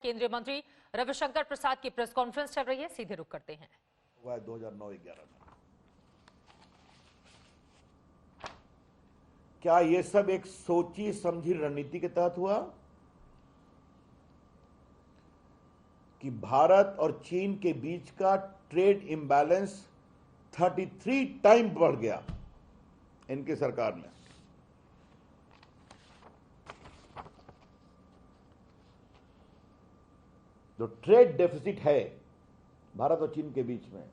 केंद्रीय मंत्री रविशंकर प्रसाद की प्रेस कॉन्फ्रेंस चल रही है, सीधे रुक करते हैं। 2009-11 में क्या ये सब एक सोची समझी रणनीति के तहत हुआ कि भारत और चीन के बीच का ट्रेड इंबैलेंस 33 टाइम बढ़ गया इनकी सरकार में। जो ट्रेड डेफिसिट है भारत और चीन के बीच में,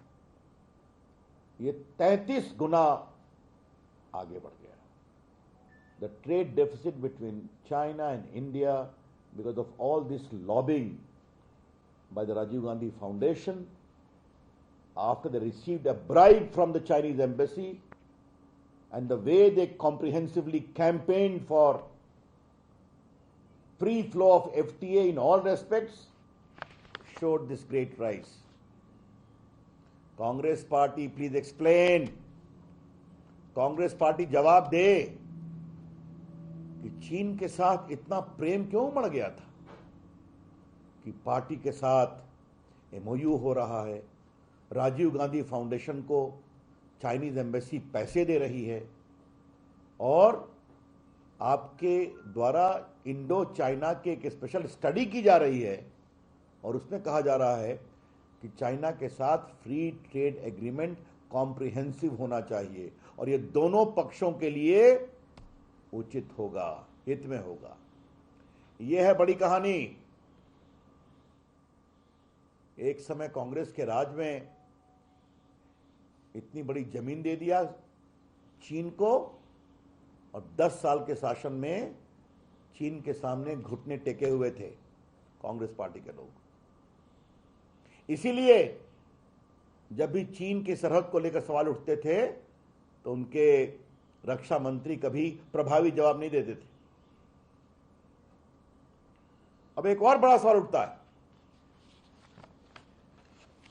ये 33 गुना आगे बढ़ गया। The trade deficit between China and India because of all this lobbying by the Rajiv Gandhi Foundation after they received a bribe from the Chinese embassy and the way they comprehensively campaigned for free flow of FTA in all respects showed this great rise. Congress party, please explain. Congress party जवाब दे कि चीन के साथ इतना प्रेम क्यों उमड़ गया था कि पार्टी के साथ एमओयू हो रहा है, राजीव गांधी फाउंडेशन को चाइनीज एम्बेसी पैसे दे रही है और आपके द्वारा इंडो चाइना की एक स्पेशल स्टडी की जा रही है और उसमें कहा जा रहा है कि चाइना के साथ फ्री ट्रेड एग्रीमेंट कॉम्प्रिहेंसिव होना चाहिए और ये दोनों पक्षों के लिए उचित होगा, हित में होगा। यह है बड़ी कहानी। एक समय कांग्रेस के राज में इतनी बड़ी जमीन दे दिया चीन को और 10 साल के शासन में चीन के सामने घुटने टेके हुए थे कांग्रेस पार्टी के लोग। इसीलिए जब भी चीन की सरहद को लेकर सवाल उठते थे तो उनके रक्षा मंत्री कभी प्रभावी जवाब नहीं देते थे। अब एक और बड़ा सवाल उठता है,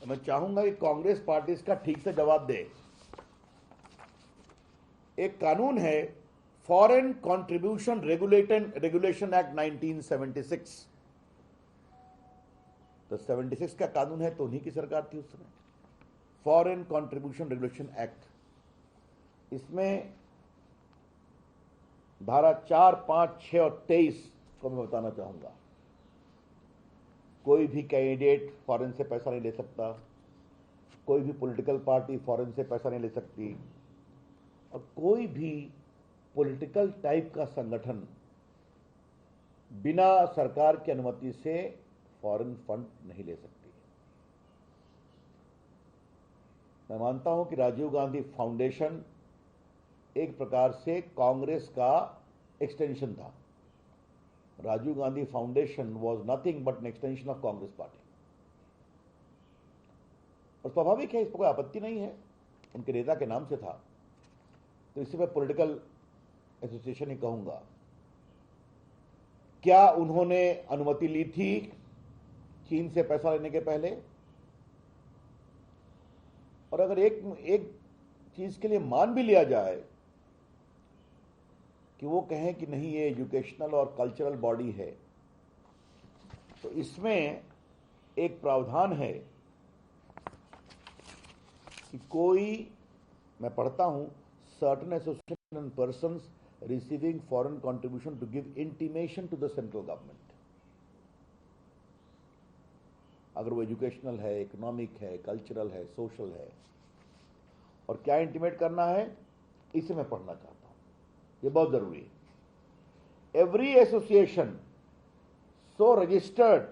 मैं चाहूंगा कि कांग्रेस पार्टी इसका ठीक से जवाब दे। एक कानून है फॉरेन कंट्रीब्यूशन रेगुलेशन एक्ट 1976। तो 76 का कानून है तो उन्हीं की सरकार थी उस समय। फॉरेन कंट्रीब्यूशन रेगुलेशन एक्ट, इसमें धारा 4, 5, 6 और 23 को मैं बताना चाहूंगा। कोई भी कैंडिडेट फॉरेन से पैसा नहीं ले सकता, कोई भी पॉलिटिकल पार्टी फॉरेन से पैसा नहीं ले सकती और कोई भी पॉलिटिकल टाइप का संगठन बिना सरकार की अनुमति से फॉरेन फंड नहीं ले सकती। मैं मानता हूं कि राजीव गांधी फाउंडेशन एक प्रकार से कांग्रेस का एक्सटेंशन था। Rajiv Gandhi foundation was nothing but an extension of Congress party और स्वाभाविक है, इस पर कोई आपत्ति नहीं है, उनके नेता के नाम से था तो इसे मैं पॉलिटिकल एसोसिएशन ही कहूंगा। क्या उन्होंने अनुमति ली थी चीन से पैसा लेने के पहले? और अगर एक चीज के लिए मान भी लिया जाए कि वो कहें कि नहीं ये एजुकेशनल और कल्चरल बॉडी है, तो इसमें एक प्रावधान है कि कोई, मैं पढ़ता हूं, certain association and persons receiving foreign contribution to give intimation to the central government. अगर वो एजुकेशनल है, इकोनॉमिक है, कल्चरल है, सोशल है, और क्या इंटीमेट करना है इसे मैं पढ़ना चाहता हूं, ये बहुत जरूरी है। Every association so registered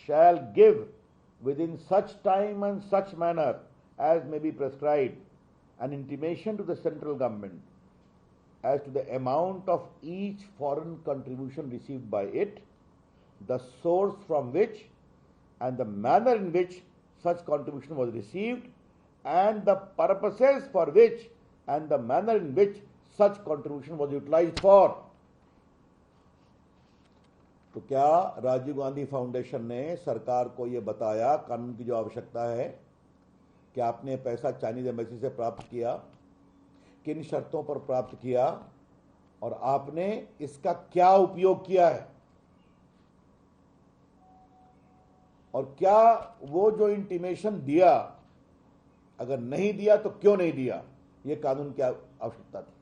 shall give within such time and such manner as may be prescribed an intimation to the central government as to the amount of each foreign contribution received by it, the source from which and the manner in which such contribution was received and the purposes for which and the manner in which such contribution was utilized for। तो क्या Rajiv Gandhi foundation ने सरकार को यह बताया, कानून की जो आवश्यकता है, कि आपने पैसा चाइनीज एम्बेसी से प्राप्त किया, किन शर्तों पर प्राप्त किया और आपने इसका क्या उपयोग किया है? और क्या वो जो इंटीमेशन दिया, अगर नहीं दिया तो क्यों नहीं दिया, ये कानून की आवश्यकता थी।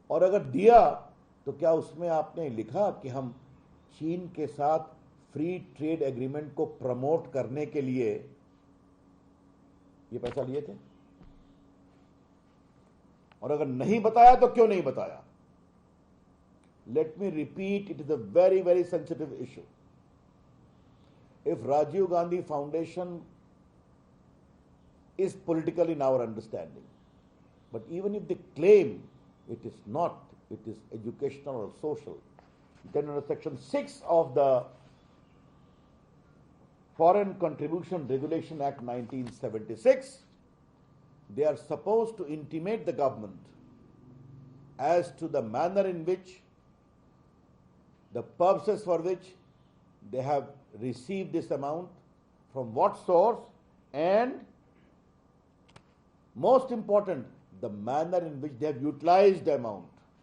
और अगर दिया तो क्या उसमें आपने लिखा कि हम चीन के साथ फ्री ट्रेड एग्रीमेंट को प्रमोट करने के लिए ये पैसा लिए थे? और अगर नहीं बताया तो क्यों नहीं बताया? Let me repeat, it is a very very sensitive issue. If Rajiv Gandhi Foundation is political in our understanding, but even if they claim it is not, it is educational or social, then under Section 6 of the Foreign Contribution Regulation Act 1976, they are supposed to intimate the government as to the manner in which, the purposes for which they have received this amount, from what source, and most important, the manner in which they have utilized the amount.